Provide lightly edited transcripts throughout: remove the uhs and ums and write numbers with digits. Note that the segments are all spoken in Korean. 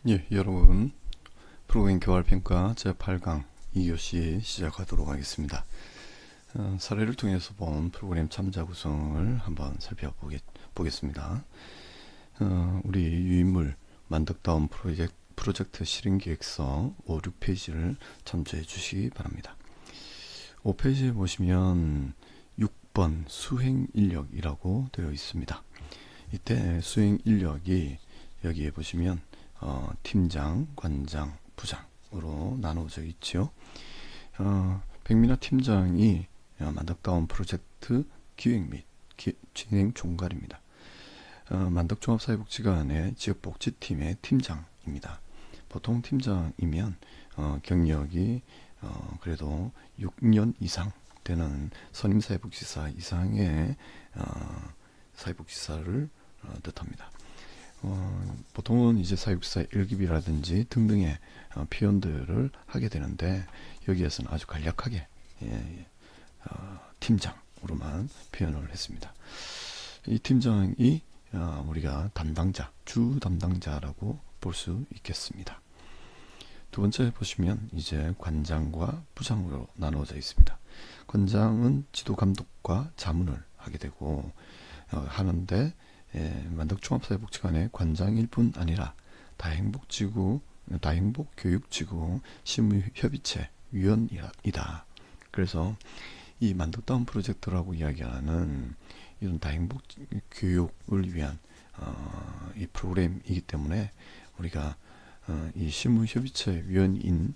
예, 여러분, 프로그램 교활평가 제8강 2교시 시작하도록 하겠습니다. 사례를 통해서 본 프로그램 참자 구성을 한번 살펴보겠습니다. 우리 유인물 만덕다운 프로젝트 실행계획서 5, 6페이지를 참조해 주시기 바랍니다. 5페이지에 보시면 6번 수행인력이라고 되어 있습니다. 이때 수행인력이 여기에 보시면 팀장, 관장, 부장으로 나누어져 있죠. 백민하 팀장이 만덕다운 프로젝트 기획 및 진행 총괄입니다. 만덕종합사회복지관의 지역복지팀의 팀장입니다. 보통 팀장이면 경력이 그래도 6년 이상 되는 선임사회복지사 이상의 사회복지사를 뜻합니다. 보통은 이제 사회복지사 1급이라든지 등등의 표현들을 하게 되는데 여기에서는 아주 간략하게 팀장으로만 표현을 했습니다. 이 팀장이 우리가 담당자, 주 담당자라고 볼 수 있겠습니다. 두 번째 보시면 이제 관장과 부장으로 나누어져 있습니다. 관장은 지도 감독과 자문을 하게 되고 하는데 만덕종합사회복지관의 관장일 뿐 아니라 다행복교육지구 실무협의체 위원이다. 그래서 이 만덕다운 프로젝트라고 이야기하는 이런 다행복 교육을 위한 이 프로그램이기 때문에 우리가 이 실무협의체 위원인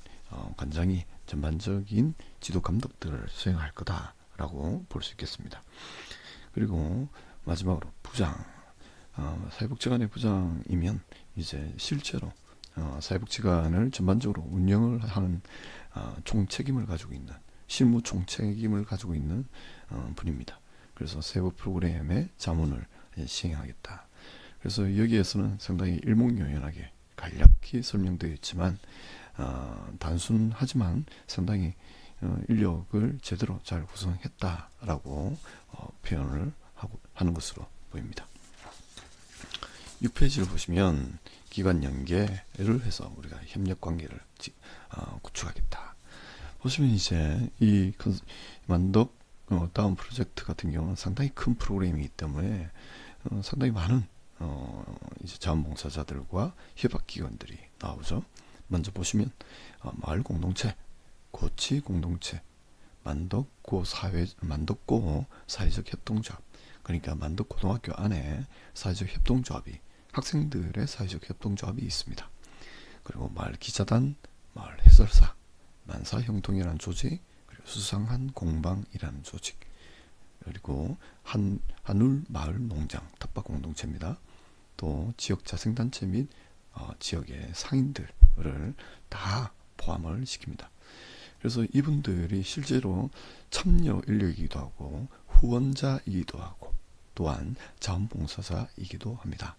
관장이 전반적인 지도 감독들을 수행할 거다라고 볼 수 있겠습니다. 그리고 마지막으로 부장, 사회복지관의 부장이면 이제 실제로 사회복지관을 전반적으로 운영을 하는 총책임을 가지고 있는 실무 총책임을 가지고 있는 분입니다. 그래서 세부 프로그램의 자문을 시행하겠다. 그래서 여기에서는 상당히 일목요연하게 간략히 설명되어 있지만 단순하지만 상당히 인력을 제대로 잘 구성했다라고 표현을 하는 것으로 보입니다. 6페이지를 보시면 기관 연계를 해서 우리가 협력 관계를 구축하겠다. 보시면 이제 이 만덕 다운 프로젝트 같은 경우는 상당히 큰 프로그램이기 때문에 상당히 많은 이제 자원봉사자들과 협약기관들이 나오죠. 먼저 보시면 마을 공동체, 고치 공동체, 만덕고 사회적 협동조합, 그러니까 만덕고등학교 안에 사회적 협동조합이 학생들의 사회적 협동조합이 있습니다. 그리고 마을 기자단, 마을 해설사, 만사형통이라는 조직, 그리고 수상한 공방이라는 조직, 그리고 한울 마을 농장 텃밭 공동체입니다. 또 지역 자생단체 및 지역의 상인들을 다 포함을 시킵니다. 그래서 이분들이 실제로 참여 인력이기도 하고 후원자이기도 하고 또한 자원봉사자이기도 합니다.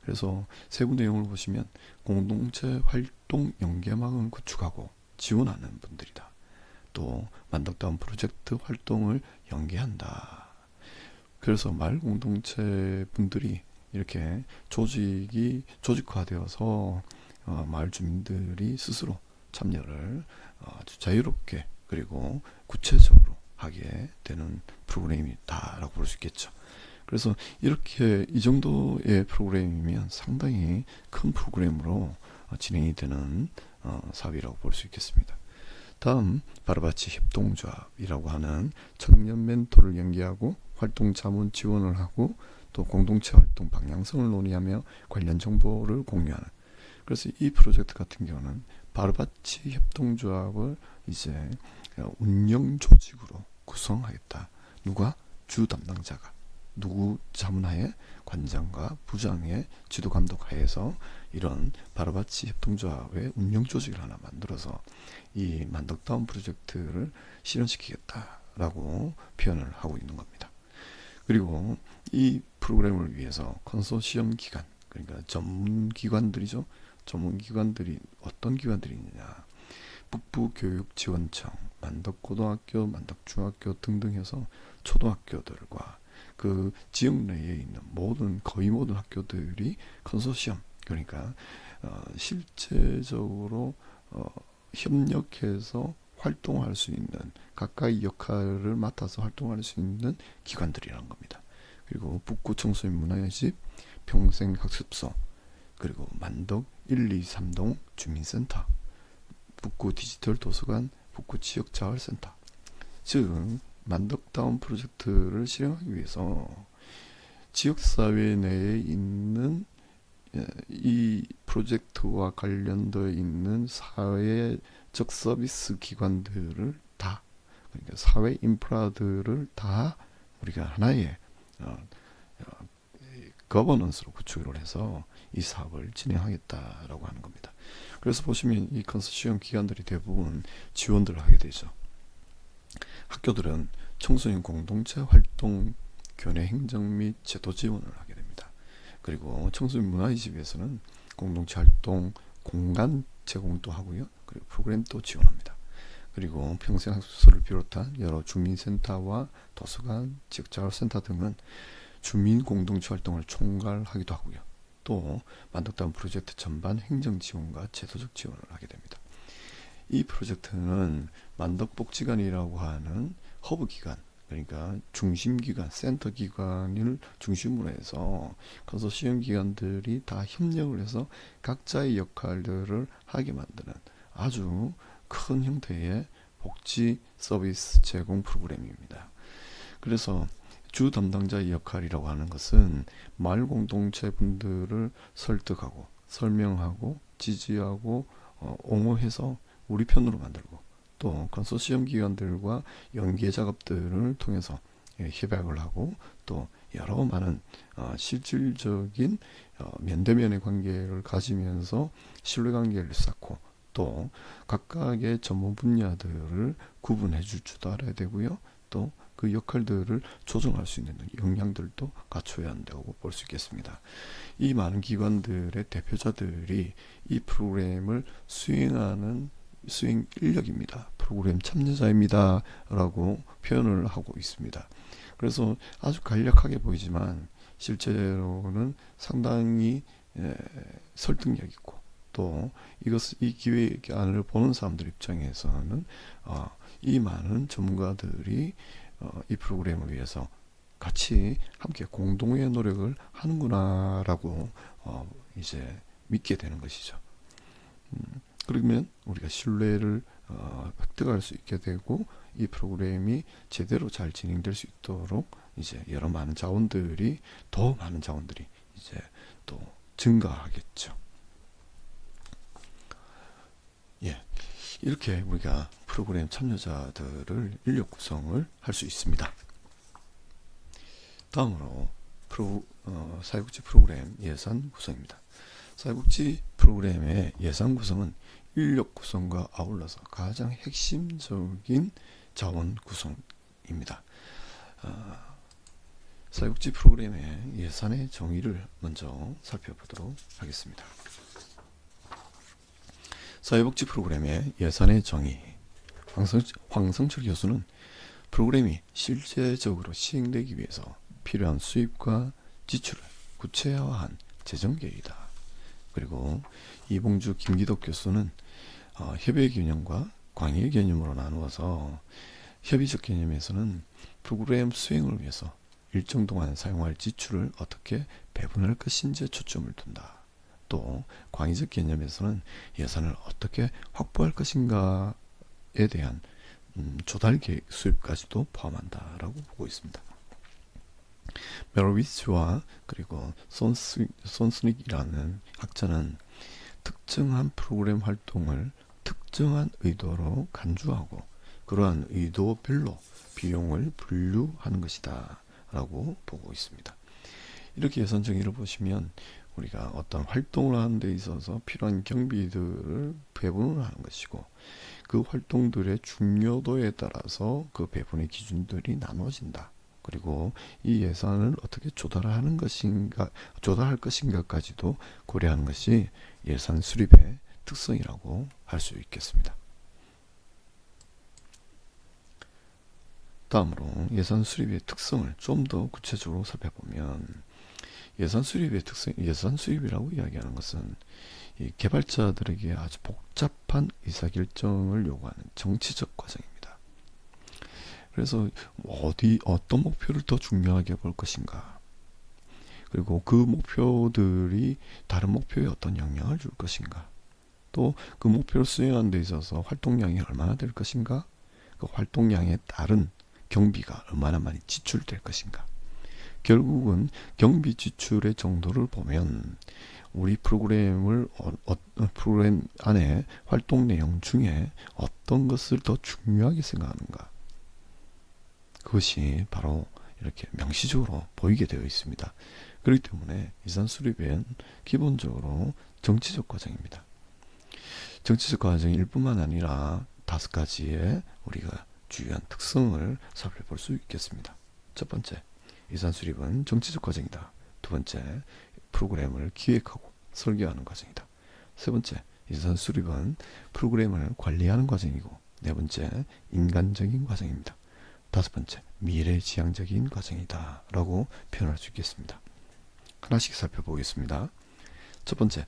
그래서 세부 내용을 보시면 공동체 활동 연계망을 구축하고 지원하는 분들이다. 또 만덕다운 프로젝트 활동을 연계한다. 그래서 마을 공동체 분들이 이렇게 조직이 조직화되어서 마을 주민들이 스스로 참여를 아주 자유롭게 그리고 구체적으로 하게 되는 프로그램이다라고 볼 수 있겠죠. 그래서 이렇게 이 정도의 프로그램이면 상당히 큰 프로그램으로 진행이 되는 사업이라고 볼 수 있겠습니다. 다음 바로바치 협동조합이라고 하는 청년 멘토를 연계하고 활동 자문 지원을 하고 또 공동체 활동 방향성을 논의하며 관련 정보를 공유하는. 그래서 이 프로젝트 같은 경우는 바로바치 협동조합을 이제 운영 조직으로 구성하겠다. 누가? 주 담당자가 누구 자문하에 관장과 부장의 지도 감독 하에서 이런 바로바치 협동조합의 운영 조직을 하나 만들어서 이 만덕다운 프로젝트를 실현시키겠다라고 표현을 하고 있는 겁니다. 그리고 이 프로그램을 위해서 컨소시엄 기관, 그러니까 전문기관들이죠. 전문기관들이 어떤 기관들이 있느냐. 북부교육지원청, 만덕고등학교, 만덕중학교 등등 해서 초등학교들과 그 지역 내에 있는 거의 모든 학교들이 컨소시엄, 그러니까 실제적으로 협력해서 활동할 수 있는, 각각의 역할을 맡아서 활동할 수 있는 기관들이라는 겁니다. 그리고 북구 청소년 문화의 집, 평생학습소, 그리고 만덕 1, 2, 3동 주민센터, 북구 디지털 도서관, 북구 지역자활센터. 즉 만덕다운 프로젝트를 실행하기 위해서 지역사회 내에 있는 이 프로젝트와 관련되어 있는 사회적 서비스 기관들을 다, 그러니까 사회 인프라들을 다 우리가 하나의 거버넌스로 구축을 해서 이 사업을 진행하겠다라고 하는 겁니다. 그래서 보시면 이 컨소시엄 기관들이 대부분 지원들을 하게 되죠. 학교들은 청소년 공동체 활동, 교내 행정 및 제도 지원을 하게 됩니다. 그리고 청소년 문화의 집에서는 공동체 활동, 공간 제공도 하고요. 그리고 프로그램도 지원합니다. 그리고 평생학습소를 비롯한 여러 주민센터와 도서관, 지역자활센터 등은 주민 공동체 활동을 총괄하기도 하고요. 또 만덕다운 프로젝트 전반 행정 지원과 제도적 지원을 하게 됩니다. 이 프로젝트는 만덕복지관이라고 하는 허브 기관, 그러니까 중심 기관, 센터 기관을 중심으로 해서 컨소시엄 기관들이 다 협력을 해서 각자의 역할들을 하게 만드는 아주 큰 형태의 복지 서비스 제공 프로그램입니다. 그래서 주 담당자의 역할이라고 하는 것은 마을 공동체 분들을 설득하고 설명하고 지지하고 옹호해서 우리 편으로 만들고, 또 컨소시엄 기관들과 연계 작업들을 통해서 협약을 하고, 또 여러 많은 실질적인 면대면의 관계를 가지면서 신뢰관계를 쌓고, 또 각각의 전문 분야들을 구분해 줄 줄도 알아야 되고요. 또 그 역할들을 조정할 수 있는 역량들도 갖춰야 한다고 볼 수 있겠습니다. 이 많은 기관들의 대표자들이 이 프로그램을 수행하는 수행 인력입니다. 프로그램 참여자입니다. 라고 표현을 하고 있습니다. 그래서 아주 간략하게 보이지만 실제로는 상당히 설득력 있고, 또 이 기획안을 보는 사람들 입장에서는 이 많은 전문가들이 이 프로그램을 위해서 같이 함께 공동의 노력을 하는구나 라고 이제 믿게 되는 것이죠. 그러면 우리가 신뢰를 획득할 수 있게 되고, 이 프로그램이 제대로 잘 진행될 수 있도록 이제 더 많은 자원들이 이제 또 증가하겠죠. 예, 이렇게 우리가 프로그램 참여자들을 인력 구성을 할 수 있습니다. 다음으로 사회복지 프로그램 예산 구성입니다. 사회복지 프로그램의 예산 구성은 인력 구성과 아울러서 가장 핵심적인 자원 구성입니다. 사회복지 프로그램의 예산의 정의를 먼저 살펴보도록 하겠습니다. 사회복지 프로그램의 예산의 정의. 황성철 교수는 프로그램이 실제적으로 시행되기 위해서 필요한 수입과 지출을 구체화한 재정계획이다. 그리고 이봉주 김기덕 교수는 협의 개념과 광의 개념으로 나누어서 협의적 개념에서는 프로그램 수행을 위해서 일정 동안 사용할 지출을 어떻게 배분할 것인지에 초점을 둔다. 또 광의적 개념에서는 예산을 어떻게 확보할 것인가에 대한 조달 계획 수립까지도 포함한다라고 보고 있습니다. 메로비츠와 그리고 손스닉이라는 학자는 특정한 프로그램 활동을 특정한 의도로 간주하고 그러한 의도별로 비용을 분류하는 것이다 라고 보고 있습니다. 이렇게 예산 정의를 보시면 우리가 어떤 활동을 하는 데 있어서 필요한 경비들을 배분을 하는 것이고, 그 활동들의 중요도에 따라서 그 배분의 기준들이 나눠진다. 그리고 이 예산을 어떻게 조달할 것인가까지도 고려하는 것이 예산 수립의 특성이라고 할 수 있겠습니다. 다음으로 예산 수립의 특성을 좀 더 구체적으로 살펴보면, 예산 수립의 특성, 예산 수립이라고 이야기하는 것은 이 개발자들에게 아주 복잡한 의사결정을 요구하는 정치적 과정입니다. 그래서 어떤 목표를 더 중요하게 볼 것인가, 그리고 그 목표들이 다른 목표에 어떤 영향을 줄 것인가, 또 그 목표를 수행하는 데 있어서 활동량이 얼마나 될 것인가, 그 활동량에 따른 경비가 얼마나 많이 지출될 것인가. 결국은 경비 지출의 정도를 보면 우리 프로그램 안에 활동 내용 중에 어떤 것을 더 중요하게 생각하는가, 그것이 바로 이렇게 명시적으로 보이게 되어 있습니다. 그렇기 때문에 예산 수립은 기본적으로 정치적 과정입니다. 정치적 과정일 뿐만 아니라 5가지의 우리가 주요한 특성을 살펴볼 수 있겠습니다. 첫 번째, 예산 수립은 정치적 과정이다. 두 번째, 프로그램을 기획하고 설계하는 과정이다. 세 번째, 예산 수립은 프로그램을 관리하는 과정이고, 네 번째, 인간적인 과정입니다. 다섯 번째, 미래지향적인 과정이다 라고 표현할 수 있겠습니다. 하나씩 살펴보겠습니다. 첫 번째,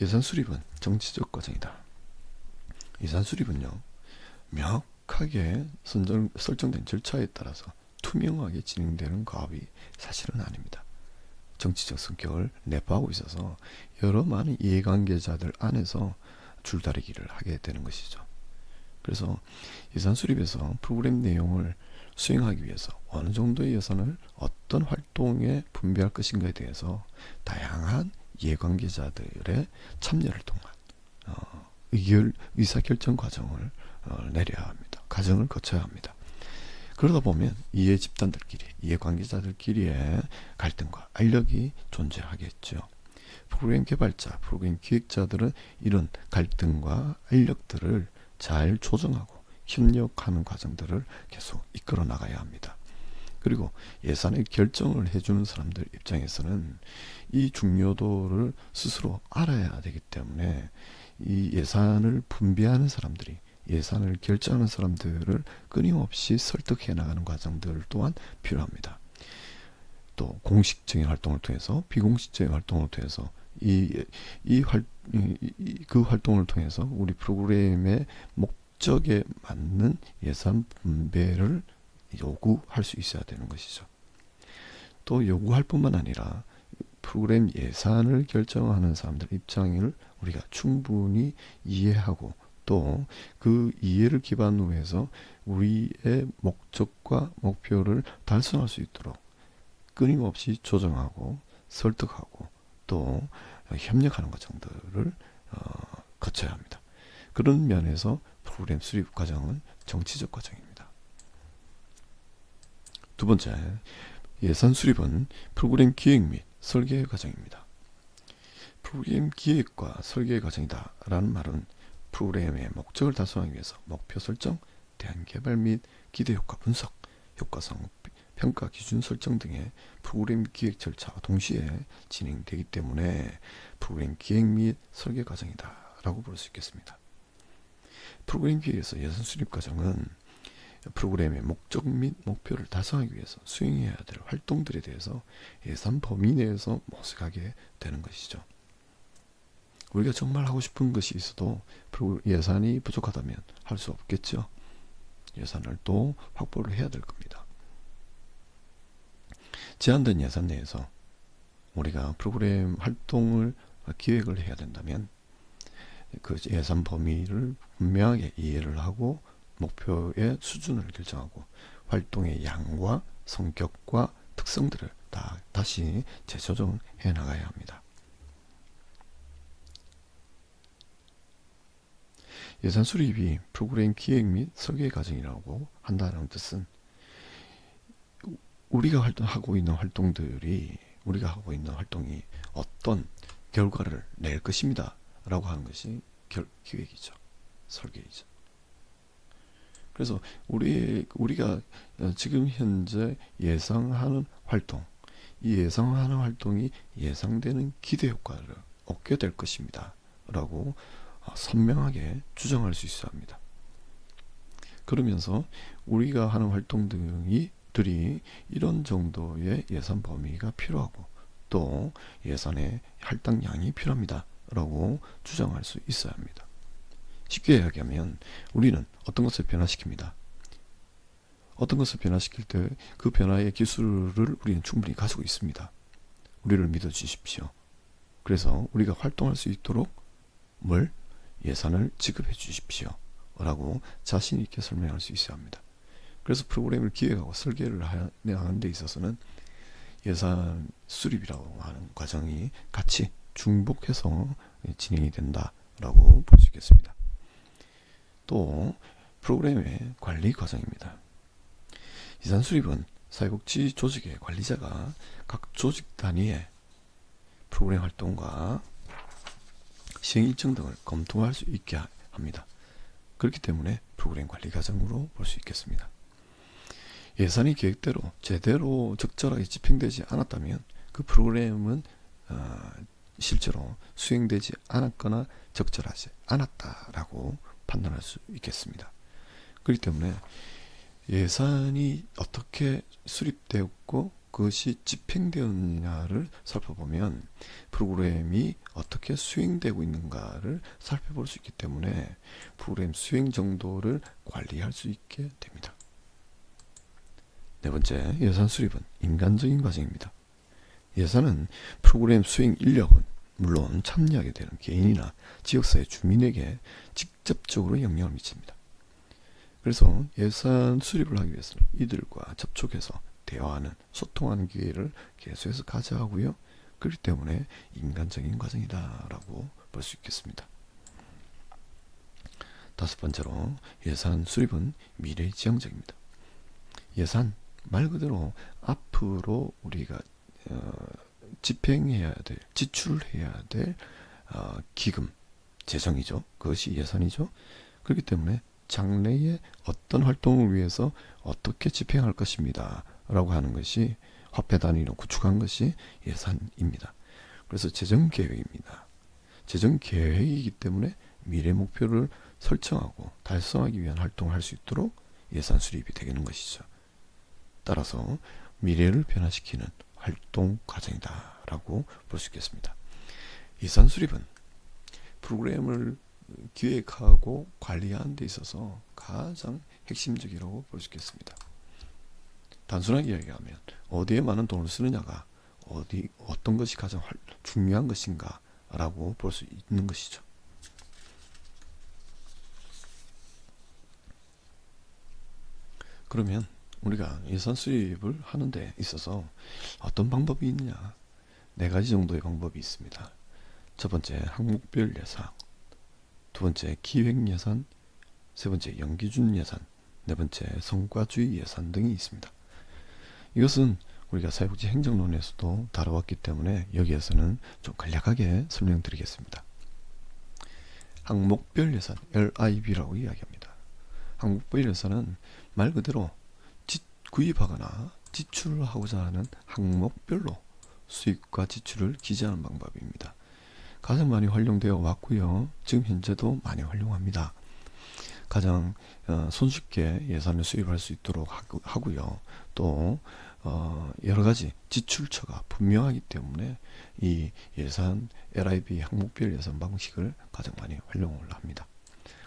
예산 수립은 정치적 과정이다. 예산 수립은요, 명확하게 설정된 절차에 따라서 투명하게 진행되는 과업이 사실은 아닙니다. 정치적 성격을 내포하고 있어서 여러 많은 이해관계자들 안에서 줄다리기를 하게 되는 것이죠. 그래서 예산 수립에서 프로그램 내용을 수행하기 위해서 어느 정도의 예산을 어떤 활동에 분배할 것인가에 대해서 다양한 이해관계자들의 참여를 통한 의사결정 과정을 내려야 합니다. 과정을 거쳐야 합니다. 그러다 보면 이해 집단들끼리, 이해관계자들끼리의 갈등과 알력이 존재하겠죠. 프로그램 개발자, 프로그램 기획자들은 이런 갈등과 알력들을 잘 조정하고 협력하는 과정들을 계속 이끌어 나가야 합니다. 그리고 예산의 결정을 해주는 사람들 입장에서는 이 중요도를 스스로 알아야 되기 때문에 이 예산을 분배하는 사람들이, 예산을 결정하는 사람들을 끊임없이 설득해 나가는 과정들 또한 필요합니다. 또 공식적인 활동을 통해서, 비공식적인 활동을 통해서 그 활동을 통해서 우리 프로그램의 목적에 맞는 예산 분배를 요구할 수 있어야 되는 것이죠. 또 요구할 뿐만 아니라 프로그램 예산을 결정하는 사람들 입장을 우리가 충분히 이해하고, 또 그 이해를 기반으로 해서 우리의 목적과 목표를 달성할 수 있도록 끊임없이 조정하고 설득하고 또 협력하는 과정들을 거쳐야 합니다. 그런 면에서 프로그램 수립 과정은 정치적 과정입니다. 두 번째, 예산 수립은 프로그램 기획 및 설계 과정입니다. 프로그램 기획과 설계 과정이다 라는 말은 프로그램의 목적을 달성하기 위해서 목표 설정, 대안 개발 및 기대 효과 분석, 효과성 평가 기준 설정 등의 프로그램 기획 절차와 동시에 진행되기 때문에 프로그램 기획 및 설계 과정이다 라고 볼 수 있겠습니다. 프로그램 기획에서 예산 수립 과정은 프로그램의 목적 및 목표를 달성하기 위해서 수행해야 될 활동들에 대해서 예산 범위 내에서 모색하게 되는 것이죠. 우리가 정말 하고 싶은 것이 있어도 예산이 부족하다면 할 수 없겠죠. 예산을 또 확보를 해야 될 겁니다. 제한된 예산 내에서 우리가 프로그램 활동을 기획을 해야 된다면 그 예산 범위를 분명하게 이해를 하고 목표의 수준을 결정하고 활동의 양과 성격과 특성들을 다시 재조정해 나가야 합니다. 예산 수립이 프로그램 기획 및 설계 과정이라고 한다는 뜻은 우리가 하고 있는 활동이 어떤 결과를 낼 것입니다 라고 하는 것이 기획이죠. 설계이죠. 그래서 우리가 지금 현재 예상하는 활동, 이 예상하는 활동이 예상되는 기대 효과를 얻게 될 것입니다 라고 선명하게 주장할 수 있어야 합니다. 그러면서 우리가 하는 활동들이 이런 정도의 예산 범위가 필요하고 또 예산의 할당량이 필요합니다 라고 주장할 수 있어야 합니다. 쉽게 이야기하면 우리는 어떤 것을 변화시킵니다. 어떤 것을 변화시킬 때 그 변화의 기술을 우리는 충분히 가지고 있습니다. 우리를 믿어주십시오. 그래서 우리가 활동할 수 있도록 예산을 지급해 주십시오 라고 자신 있게 설명할 수 있어야 합니다. 그래서 프로그램을 기획하고 설계를 하는 데 있어서는 예산 수립이라고 하는 과정이 같이 중복해서 진행이 된다라고 볼 수 있겠습니다. 또 프로그램의 관리 과정입니다. 예산 수립은 사회복지 조직의 관리자가 각 조직 단위의 프로그램 활동과 시행 일정 등을 검토할 수 있게 합니다. 그렇기 때문에 프로그램 관리 과정으로 볼 수 있겠습니다. 예산이 계획대로 제대로 적절하게 집행되지 않았다면 그 프로그램은 실제로 수행되지 않았거나 적절하지 않았다라고 판단할 수 있겠습니다. 그렇기 때문에 예산이 어떻게 수립되었고 그것이 집행되었느냐를 살펴보면 프로그램이 어떻게 수행되고 있는가를 살펴볼 수 있기 때문에 프로그램 수행 정도를 관리할 수 있게 됩니다. 네 번째, 예산 수립은 인간적인 과정입니다. 예산은 프로그램 수행 인력은 물론 참여하게 되는 개인이나 지역사회 주민에게 직접적으로 영향을 미칩니다. 그래서 예산 수립을 하기 위해서는 이들과 접촉해서 대화하는, 소통하는 기회를 계속해서 가져야 하고요. 그렇기 때문에 인간적인 과정이다라고 볼 수 있겠습니다. 다섯 번째로 예산 수립은 미래지향적입니다. 예산 말 그대로 앞으로 우리가 집행해야 될, 지출해야 될 기금, 재정이죠. 그것이 예산이죠. 그렇기 때문에 장래에 어떤 활동을 위해서 어떻게 집행할 것입니다 라고 하는 것이 화폐 단위로 구축한 것이 예산입니다. 그래서 재정계획입니다. 재정계획이기 때문에 미래 목표를 설정하고 달성하기 위한 활동을 할 수 있도록 예산 수립이 되는 것이죠. 따라서 미래를 변화시키는 활동 과정이다 라고 볼 수 있겠습니다. 예산 수립은 프로그램을 기획하고 관리하는 데 있어서 가장 핵심적이라고 볼 수 있겠습니다. 단순하게 이야기하면 어디에 많은 돈을 쓰느냐가 어떤 것이 가장 중요한 것인가 라고 볼 수 있는 것이죠. 그러면 우리가 예산 수립을 하는 데 있어서 어떤 방법이 있느냐, 네 가지 정도의 방법이 있습니다. 첫 번째, 항목별 예산, 두 번째, 기획 예산, 세 번째, 연기준 예산, 네 번째, 성과주의 예산 등이 있습니다. 이것은 우리가 사회복지 행정론에서도 다뤄왔기 때문에 여기에서는 좀 간략하게 설명드리겠습니다. 항목별 예산, LIB라고 이야기합니다. 항목별 예산은 말 그대로 구입하거나 지출하고자 하는 항목별로 수입과 지출을 기재하는 방법입니다. 가장 많이 활용되어 왔고요. 지금 현재도 많이 활용합니다. 가장 손쉽게 예산을 수입할 수 있도록 하고요. 또 여러가지 지출처가 분명하기 때문에 이 예산 LIB 항목별 예산 방식을 가장 많이 활용을 합니다.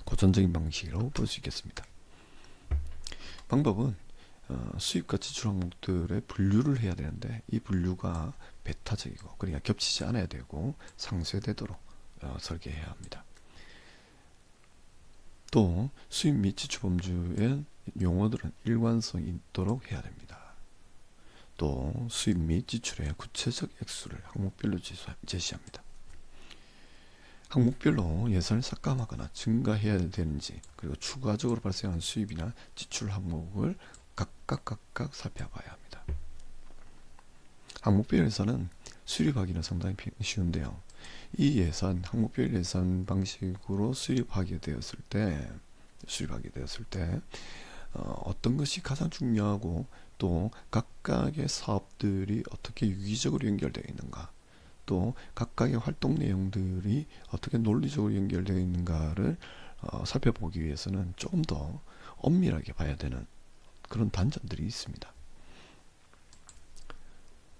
고전적인 방식이라고 볼 수 있겠습니다. 방법은 수입과 지출 항목들의 분류를 해야 되는데 이 분류가 배타적이고 그러니까 겹치지 않아야 되고 상쇄되도록 설계해야 합니다. 또 수입 및 지출 범주의 용어들은 일관성이 있도록 해야 됩니다. 또 수입 및 지출의 구체적 액수를 항목별로 제시합니다. 항목별로 예산을 삭감하거나 증가해야 되는지, 그리고 추가적으로 발생하는 수입이나 지출 항목을 각각 살펴봐야 합니다. 항목별 예산은 수립하기는 상당히 쉬운데요. 이 예산, 항목별 예산 방식으로 수립하게 되었을 때 어떤 것이 가장 중요하고 또 각각의 사업들이 어떻게 유기적으로 연결되어 있는가, 또 각각의 활동 내용들이 어떻게 논리적으로 연결되어 있는가를 살펴보기 위해서는 조금 더 엄밀하게 봐야 되는 그런 단점들이 있습니다.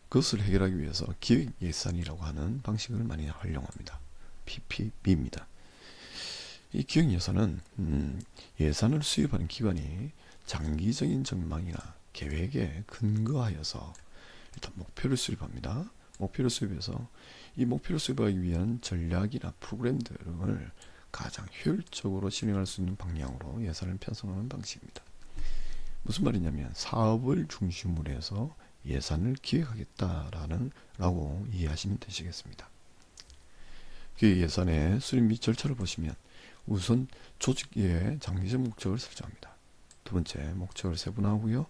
그것을 해결하기 위해서 기획 예산이라고 하는 방식을 많이 활용합니다. PPB입니다. 이 기획 예산은 예산을 수립하는 기관이 장기적인 전망이나 계획에 근거하여서 일단 목표를 수립합니다. 목표를 수립해서 이 목표를 수립하기 위한 전략이나 프로그램 등을 가장 효율적으로 진행할 수 있는 방향으로 예산을 편성하는 방식입니다. 무슨 말이냐면 사업을 중심으로 해서 예산을 기획하겠다라고 이해하시면 되시겠습니다. 그 예산의 수립 및 절차를 보시면 우선 조직의 장기적 목적을 설정합니다. 두 번째, 목적을 세분화하고요.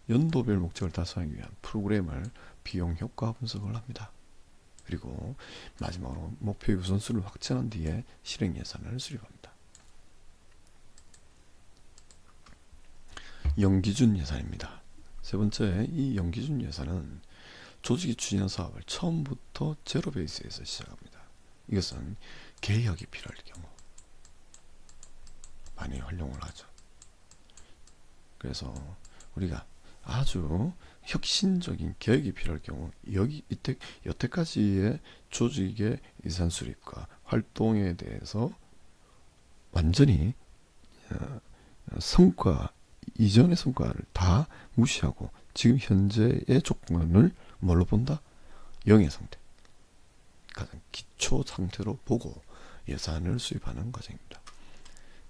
연도별 목적을 달성하기 위한 프로그램을 비용 효과 분석을 합니다. 그리고 마지막으로 목표의 우선순위를 확정한 뒤에 실행 예산을 수립합니다. 연기준 예산입니다. 세 번째, 이 연기준 예산은 조직이 추진한 사업을 처음부터 제로 베이스에서 시작합니다. 이것은 개혁이 필요할 경우 많이 활용을 하죠. 그래서 우리가 아주 혁신적인 개혁이 필요할 경우 여태까지의 조직의 예산 수립과 활동에 대해서 완전히 이전의 성과를 다 무시하고 지금 현재의 조건을 뭘로 본다? 영의 상태, 가장 기초 상태로 보고 예산을 수립하는 과정입니다.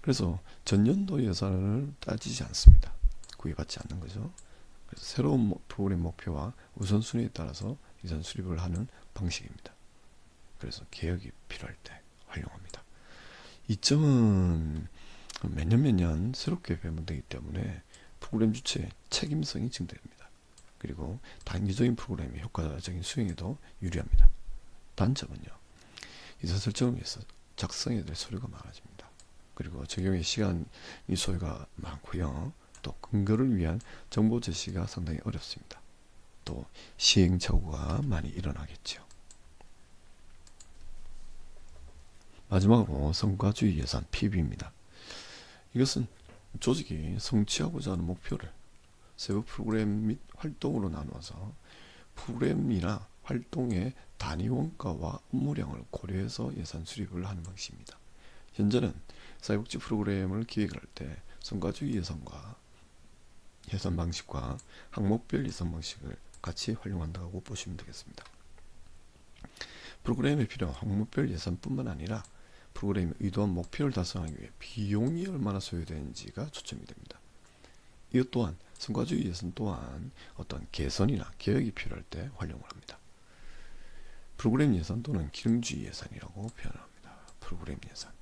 그래서 전년도 예산을 따지지 않습니다. 구애받지 않는 거죠. 그래서 새로운 프로그램 목표와 우선순위에 따라서 예산 수립을 하는 방식입니다. 그래서 개혁이 필요할 때 활용합니다. 이 점은 매년 새롭게 배분되기 때문에 프로그램 주체의 책임성이 증대됩니다. 그리고 단기적인 프로그램의 효과적인 수행에도 유리합니다. 단점은요, 예산 설정을 위해서 작성해야 될 서류가 많아집니다. 그리고 적용의 시간이 소요가 많고요. 또 근거를 위한 정보 제시가 상당히 어렵습니다. 또 시행착오가 많이 일어나겠죠. 마지막으로 성과주의 예산 PB입니다. 이것은 조직이 성취하고자 하는 목표를 세부 프로그램 및 활동으로 나누어서 프로그램이나 활동의 단위 원가와 업무량을 고려해서 예산 수립을 하는 방식입니다. 현재는 사회복지 프로그램을 기획할 때 성과주의 예산 방식과 항목별 예산 방식을 같이 활용한다고 보시면 되겠습니다. 프로그램에 필요한 항목별 예산뿐만 아니라 프로그램의 의도한 목표를 달성하기 위해 비용이 얼마나 소요되는지가 초점이 됩니다. 이것 또한 성과주의 예산 또한 어떤 개선이나 개혁이 필요할 때 활용을 합니다. 프로그램 예산 또는 기능주의 예산이라고 표현합니다. 프로그램 예산.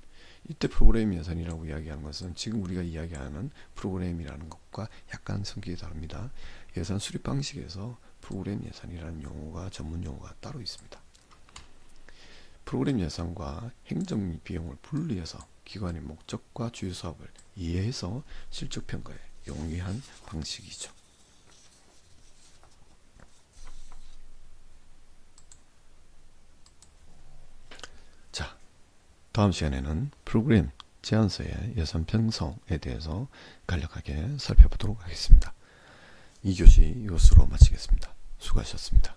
이때 프로그램 예산이라고 이야기하는 것은 지금 우리가 이야기하는 프로그램이라는 것과 약간 성격이 다릅니다. 예산 수립 방식에서 프로그램 예산이라는 용어가 전문 용어가 따로 있습니다. 프로그램 예산과 행정 비용을 분리해서 기관의 목적과 주요 사업을 이해해서 실적 평가에 용이한 방식이죠. 자, 다음 시간에는 프로그램 제안서의 예산 편성에 대해서 간략하게 살펴보도록 하겠습니다. 2교시 이것으로 마치겠습니다. 수고하셨습니다.